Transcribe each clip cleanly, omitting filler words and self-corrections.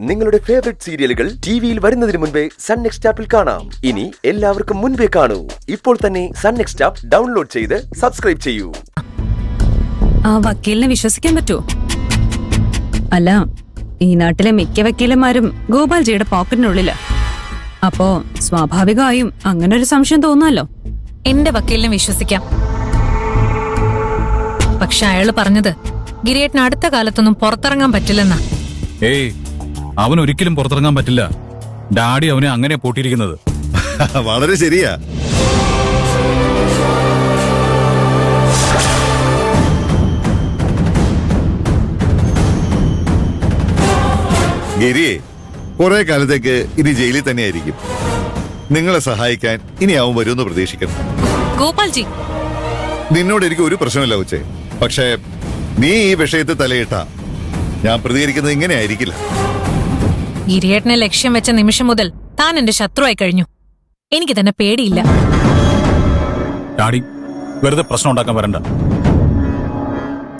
നിങ്ങളുടെ ഫേവറേറ്റ് സീരിയലുകൾ ടിവിയിൽ വരുന്നതിന് മുൻപേ സൺ നെക്സ്റ്റ് ആപ്പിൽ കാണാം. ഇനി എല്ലാവർക്കും മുൻപേ കാണൂ. ഇപ്പോൾ തന്നെ സൺ നെക്സ്റ്റ് ആപ്പ് ഡൗൺലോഡ് ചെയ്ത് സബ്സ്ക്രൈബ് ചെയ്യൂ. ആ വക്കീലിനെ വിശ്വസിക്കാൻ പറ്റുമോ? അല്ല, ഈ നാട്ടിലെ മിക്ക വക്കീലന്മാരും ഗോപാൽജിയുടെ പോക്കറ്റിനുള്ളില്. അപ്പോ സ്വാഭാവികമായും അങ്ങനെ ഒരു സംശയം തോന്നാലോ. എന്റെ വക്കീലിനെ വിശ്വസിക്കാം. പക്ഷെ അയാള് പറഞ്ഞത് ഗിരിയേട്ടന് അടുത്ത കാലത്തൊന്നും പുറത്തിറങ്ങാൻ പറ്റില്ലെന്നാ. ഏയ്, അവൻ ഒരിക്കലും പുറത്തിറങ്ങാൻ പറ്റില്ല. ഡാഡി അവനെ അങ്ങനെ പൂട്ടിയിരിക്കുന്നത്. വളരെ ശരിയാ. ഗിരിയെ കുറെ കാലത്തേക്ക് ഇനി ജയിലിൽ തന്നെയായിരിക്കും. നിങ്ങളെ സഹായിക്കാൻ ഇനി അവൻ വരുമെന്ന് പ്രതീക്ഷിക്കണം. ഗോപാൽജി, നിന്നോട് എനിക്ക് ഒരു പ്രശ്നമില്ല ഉച്ചേ. പക്ഷേ നീ ഈ വിഷയത്തിൽ തലയിട്ട ഞാൻ പ്രതികരിക്കുന്നത് ഇങ്ങനെ ആയിരിക്കില്ല. ഗിരിയേട്ടനെ ലക്ഷ്യം വെച്ച നിമിഷം മുതൽ താൻ എന്റെ ശത്രുവായി കഴിഞ്ഞു. എനിക്ക് തന്നെ പേടിയില്ല. ഡാഡി വെറുതെ പ്രശ്നം ഉണ്ടാക്കാൻ വരണ്ട.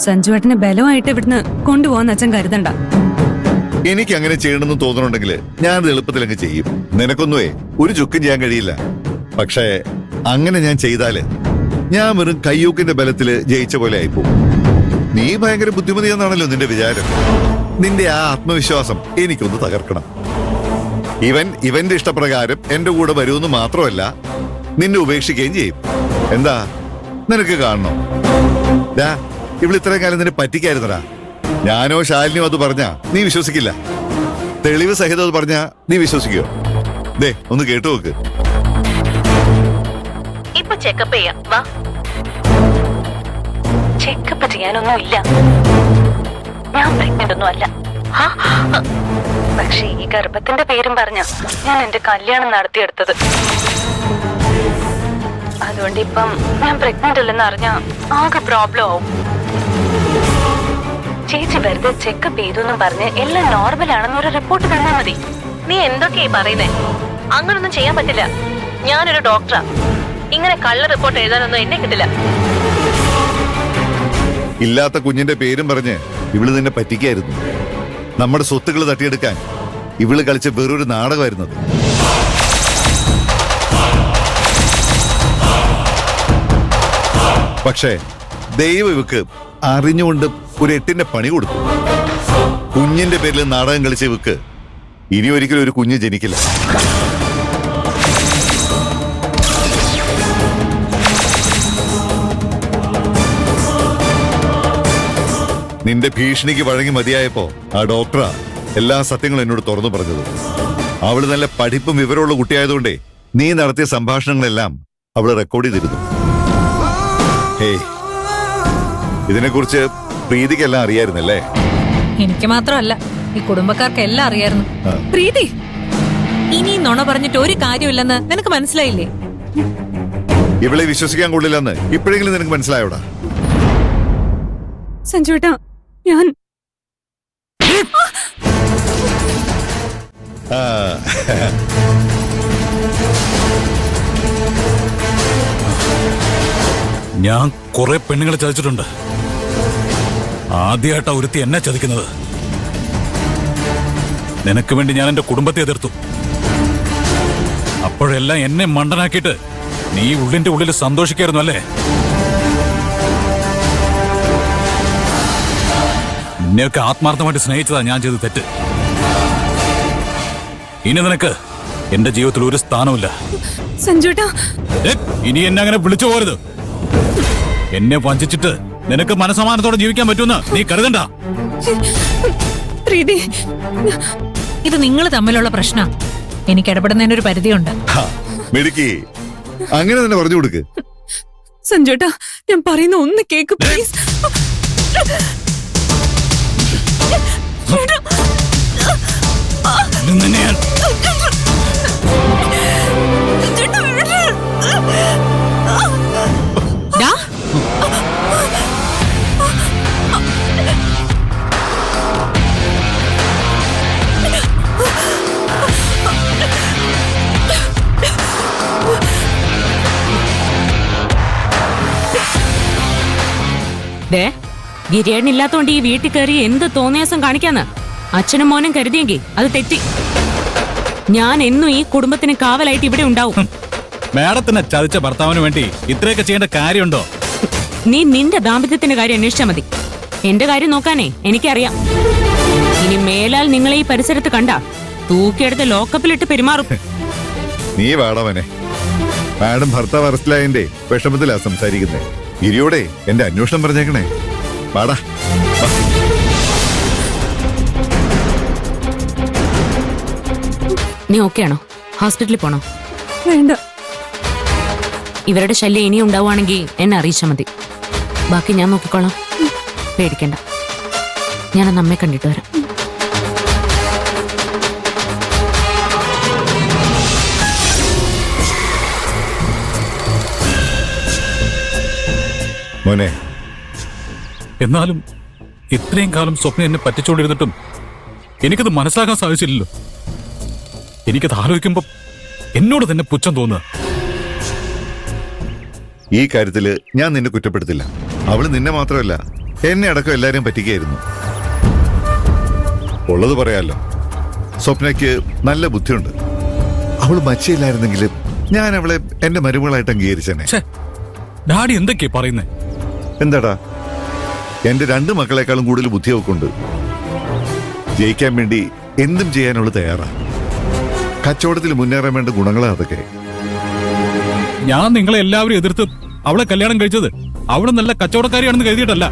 സഞ്ജുവേട്ടനെ ബലമായിട്ട് ഇവിടുന്ന് കൊണ്ടുപോകാൻ അച്ഛൻ കരുതണ്ട. എനിക്ക് അങ്ങനെ ചെയ്യണമെന്ന് തോന്നണുണ്ടെങ്കിൽ ഞാനത് എളുപ്പത്തിൽ അങ്ങ് ചെയ്യും. നിനക്കൊന്നുമേ ഒരു ചുക്കും ചെയ്യാൻ കഴിയില്ല. പക്ഷേ അങ്ങനെ ഞാൻ ചെയ്താല് ഞാൻ വെറും കയ്യൂക്കിന്റെ ബലത്തില് ജയിച്ച പോലെ ആയിപ്പോവും. നീ ഭയങ്കര ബുദ്ധിമതിയെന്നാണല്ലോ നിന്റെ വിചാരം. നിന്റെ ആ ആത്മവിശ്വാസം എനിക്കൊന്ന് തകർക്കണം. ഇവന്റെ ഇഷ്ടപ്രകാരം എന്റെ കൂടെ വരുമെന്ന് മാത്രമല്ല, നിന്നെ ഉപേക്ഷിക്കുകയും ചെയ്യും. എന്താ നിനക്ക് കാണണോ? ഇവിടെ ഇത്രയും കാലം നിന്നെ പറ്റിക്കായിരുന്നടാ. ഞാനോ ശാലിനിയോ അത് പറഞ്ഞാ നീ വിശ്വസിക്കില്ല. തെളിവ് സഹിതം അത് പറഞ്ഞാ നീ വിശ്വസിക്കോ? ദേ ഒന്ന് കേട്ടു നോക്ക്. ഇപ്പൊ ചെക്കപ്പ് ചെയ്യാം, വാ. ചെക്കപ്പ് ചെയ്യാനൊന്നും ഇല്ല. ഞാൻ പ്രഗ്നന്റ് ഒന്നും അല്ല. പക്ഷെ ഈ ഗർഭത്തിന്റെ പേരും പറഞ്ഞ ഞാൻ എന്റെ കല്യാണം നടത്തിയെടുത്തത്. അതുകൊണ്ട് ഇപ്പം ഞാൻ പ്രഗ്നന്റ് അല്ലെന്ന് അറിഞ്ഞ ആകെ പ്രോബ്ലം ആവും. ചേച്ചി വെറുതെ ചെക്കപ്പ് ചെയ്തെന്നും പറഞ്ഞ് എല്ലാം നോർമൽ ആണെന്ന് ഒരു റിപ്പോർട്ട് തന്നാ മതി. നീ എന്തൊക്കെയായി പറയുന്നേ? അങ്ങനൊന്നും ചെയ്യാൻ പറ്റില്ല. ഞാനൊരു ഡോക്ടറാ. ഇങ്ങനെ കള്ള റിപ്പോർട്ട് എഴുതാനൊന്നും എന്നെ കിട്ടില്ല. ഇല്ലാത്ത കുഞ്ഞിന്റെ പേരും പറഞ്ഞ് ഇവള് നിന്നെ പറ്റിക്കായിരുന്നു. നമ്മുടെ സ്വത്തുക്കൾ തട്ടിയെടുക്കാൻ ഇവള് കളിച്ച വേറൊരു നാടകമായിരുന്നത്. പക്ഷേ ദൈവം ഇവക്ക് അറിഞ്ഞുകൊണ്ട് ഒരു 8ന്റെ പണി കൊടുത്തു. കുഞ്ഞിന്റെ പേരിൽ നാടകം കളിച്ച ഇവക്ക് ഇനി ഒരിക്കലും ഒരു കുഞ്ഞ് ജനിക്കില്ല. നിന്റെ ഭീഷണിക്ക് വഴങ്ങി മതിയായപ്പോ ആ ഡോക്ടറാ എല്ലാ സത്യങ്ങളും എന്നോട് തുറന്നു പറഞ്ഞത്. അവള് നല്ല പഠിപ്പും വിവരമുള്ള കുട്ടിയായതുകൊണ്ടേ നീ നടത്തിയ സംഭാഷണങ്ങളെല്ലാം അവള് റെക്കോർഡ് ചെയ്തിരുന്നു. ഹേയ്, ഇതിനെക്കുറിച്ച് പ്രീതിക്കെല്ലാം അറിയായിരുന്നല്ലേ? എനിക്ക് മാത്രമല്ല, ഈ കുടുംബക്കാർക്ക് എല്ലാം അറിയായിരുന്നു. പ്രീതി, ഇനി നുണ പറഞ്ഞിട്ട് ഒരു കാര്യമില്ലെന്ന് നിനക്ക് മനസ്സിലായില്ലേ? ഇവളെ വിശ്വസിക്കാൻ കൊള്ളില്ലെന്ന് ഇപ്പോഴെങ്കിലും നിനക്ക് മനസ്സിലായോടാ? സഞ്ജുവേട്ടാ, ഞാൻ ഞാൻ കുറെ പെണ്ണുങ്ങളെ ചതിച്ചിട്ടുണ്ട്. ആദ്യമായിട്ടാ ഒരുത്തി എന്നെ ചതിക്കുന്നത്. നിനക്ക് വേണ്ടി ഞാൻ എന്റെ കുടുംബത്തെ എതിർത്തു. അപ്പോഴെല്ലാം എന്നെ മണ്ടനാക്കിയിട്ട് നീ ഉള്ളിന്റെ ഉള്ളിൽ സന്തോഷിക്കായിരുന്നു അല്ലേ? നിന്നെയൊക്കെ ആത്മാർത്ഥമായിട്ട് സ്നേഹിച്ചതാ ഞാൻ ചെയ്ത് തെറ്റ്. ഇനി നിനക്ക് എന്റെ ജീവിതത്തിൽ ഒരു സ്ഥാനമില്ല. സഞ്ജുവേട്ടാ, ഇനി എന്നെ അങ്ങനെ വിളിച്ചു പോരുത്. എന്നെ വഞ്ചിച്ചിട്ട് നിനക്ക് മനസമാനത്തോടെ ജീവിക്കാൻ പറ്റുമെന്ന് നീ കരുതണ്ട. പ്രീതി, ഇത് നിങ്ങൾ തമ്മിലുള്ള പ്രശ്നം. എനിക്ക് ഇടപെടുന്നതിനൊരു പരിധിയുണ്ട്. മെടുക്കി അങ്ങനെ തന്നെ പറഞ്ഞു കൊടുക്ക്. സഞ്ജുവേട്ടാ, ഞാൻ പറയുന്ന ഒന്ന് കേക്ക് പ്ലീസ്. നിന്നെ ഞാൻ ഗിരിയേട്ടനില്ലാത്തോണ്ട് ഈ വീട്ടിൽ കയറി എന്ത് തോന്നിയാസം കാണിക്കാന്ന്? അച്ഛനും മോനും കരുതിയെങ്കിൽ അത് തെറ്റി. ഞാൻ എന്നും ഈ കുടുംബത്തിന് കാവലായിട്ട് ഇവിടെ ഉണ്ടാവും. മാഡത്തിനെ ചതിച്ച ഭർത്താവിന് വേണ്ടി ഇത്രയൊക്കെ ചെയ്യേണ്ട കാര്യമുണ്ടോ? നീ നിന്റെ ദാമ്പത്യത്തിന്റെ കാര്യം അന്വേഷിച്ചാ മതി. എന്റെ കാര്യം നോക്കാനേ എനിക്കറിയാം. ഇനി മേലാൽ നിങ്ങളെ ഈ പരിസരത്ത് കണ്ട തൂക്കിയെടുത്ത് ലോക്കപ്പിലിട്ട് പെരുമാറും. നീ വാടവനെ. മാഡം ഭർത്താവ് അറസ്റ്റിലായതിന്റെ വിഷമത്തിലാ സംസാരിക്കുന്നേ. ഗിരിയോടെ എന്റെ അന്വേഷണം പറഞ്ഞേക്കണേ. വാടാ. വാ. നീ ഓക്കെയാണോ? ഹോസ്പിറ്റലിൽ പോണോ? വേണ്ട. ഇവരുടെ ശല്യം ഇനി ഉണ്ടാവുകയാണെങ്കിൽ എന്നെ അറിയിച്ചാൽ മതി. ബാക്കി ഞാൻ നോക്കിക്കോളാം. പേടിക്കണ്ട. ഞാനന്ന് അമ്മയെ കണ്ടിട്ട് വരാം. മോനെ, എന്നാലും ഇത്രയും കാലം സ്വപ്നം എന്നെ പറ്റിച്ചുകൊണ്ടിരുന്നിട്ടും എനിക്കത് മനസ്സിലാക്കാൻ സാധിച്ചില്ലല്ലോ. എനിക്കത് ആലോചിക്കുമ്പോ എന്നോട് തന്നെ പുച്ഛം തോന്നുക. ഈ കാര്യത്തില് ഞാൻ നിന്നെ കുറ്റപ്പെടുത്തില്ല. അവള് നിന്നെ മാത്രമല്ല എന്നെ അടക്കം എല്ലാരെയും പറ്റിക്കായിരുന്നു. ഉള്ളത് പറയാലോ, സ്വപ്നയ്ക്ക് നല്ല ബുദ്ധിയുണ്ട്. അവള് മച്ചയില്ലായിരുന്നെങ്കിലും ഞാൻ അവളെ എന്റെ മരുമകളായിട്ട് അംഗീകരിച്ചേനെ. ഛേ, ഡാഡി എന്തൊക്കെയാ പറയുന്നേ? എന്താടാ, എന്റെ 2 മക്കളെക്കാളും കൂടുതൽ ബുദ്ധി അവക്കുണ്ട്. ജയിക്കാൻ വേണ്ടി എന്തും ചെയ്യാനുള്ള തയ്യാറാ. കച്ചവടത്തിൽ മുന്നേറാൻ വേണ്ട ഗുണങ്ങളാ അതൊക്കെ. ഞാൻ നിങ്ങളെ എല്ലാവരും എതിർത്ത് അവളെ കല്യാണം കഴിച്ചത് അവള് നല്ല കച്ചവടക്കാരിയാണെന്ന് കരുതിയിട്ടല്ല.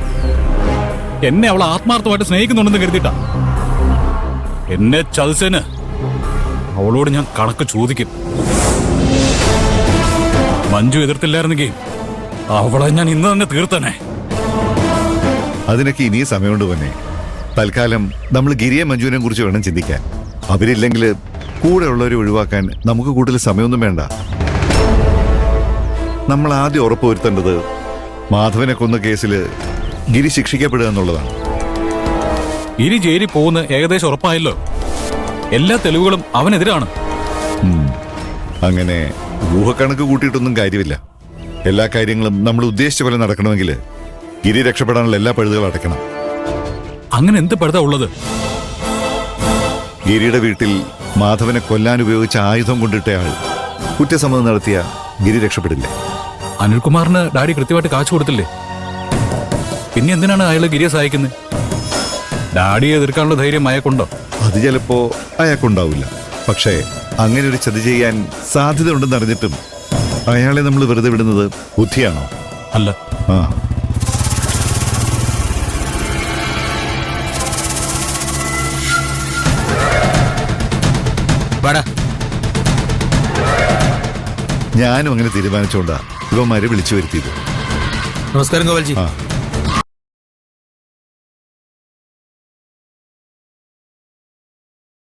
എന്നെ അവൾ ആത്മാർത്ഥമായിട്ട് സ്നേഹിക്കുന്നുണ്ടെന്ന് കരുതിയിട്ടാ. എന്നെ ചതിച്ചേന് അവളോട് ഞാൻ കണക്ക് ചോദിക്കും. മഞ്ജു എതിർത്തില്ലായിരുന്നെങ്കിൽ അവളെ ഞാൻ ഇന്ന് തന്നെ തീർത്തനെ. അതിനൊക്കെ ഇനിയും സമയമുണ്ട് തന്നെ. തൽക്കാലം നമ്മൾ ഗിരിയെ മഞ്ജുവിനെ കുറിച്ച് വേണം ചിന്തിക്കാൻ. അവരില്ലെങ്കിൽ കൂടെ ഉള്ളവരെ ഒഴിവാക്കാൻ നമുക്ക് കൂടുതൽ സമയമൊന്നും വേണ്ട. നമ്മൾ ആദ്യം ഉറപ്പുവരുത്തേണ്ടത് മാധവനെ കൊന്ന കേസിൽ ഗിരി ശിക്ഷിക്കപ്പെടുക എന്നുള്ളതാണ്. ഇനി ജയിലിൽ പോകുന്ന ഏകദേശം ഉറപ്പായല്ലോ. എല്ലാ തെളിവുകളും അവനെതിരാണ്. അങ്ങനെ ഊഹക്കണക്ക് കൂട്ടിയിട്ടൊന്നും കാര്യമില്ല. എല്ലാ കാര്യങ്ങളും നമ്മൾ ഉദ്ദേശിച്ച പോലെ നടക്കണമെങ്കിൽ ഗിരി രക്ഷപ്പെടാനുള്ള എല്ലാ പഴുതുകളും അടയ്ക്കണം. അങ്ങനെ എന്ത് പഴുതാ ഉള്ളത്? ഗിരിയുടെ വീട്ടിൽ മാധവനെ കൊല്ലാൻ ഉപയോഗിച്ച ആയുധം കൊണ്ടിട്ടയാൾ കുറ്റസമ്മതം നടത്തിയ ഗിരി രക്ഷപ്പെടില്ല. അനിൽകുമാറിന് ഡാഡി കൃത്യമായിട്ട് കാശ് കൊടുത്തില്ലേ? പിന്നെ എന്തിനാണ് അയാൾ ഗിരിയെ സഹായിക്കുന്നത്? ഡാഡിയെ എതിർക്കാനുള്ള ധൈര്യം അയാൾക്കുണ്ടോ? അത് ചിലപ്പോ അയാൾക്കുണ്ടാവില്ല. പക്ഷേ അങ്ങനെ ഒരു ചതി ചെയ്യാൻ സാധ്യത ഉണ്ടെന്ന് അറിഞ്ഞിട്ടും അയാളെ നമ്മൾ വെറുതെ വിടുന്നത് ബുദ്ധിയാണോ? അല്ല. ആ, ഞാനും അങ്ങനെ തീരുമാനിച്ചുകൊണ്ടാ ഇവന്മാരെ വിളിച്ചു വരുത്തിയത്. നമസ്കാരം ഗോപാൽജി. ആ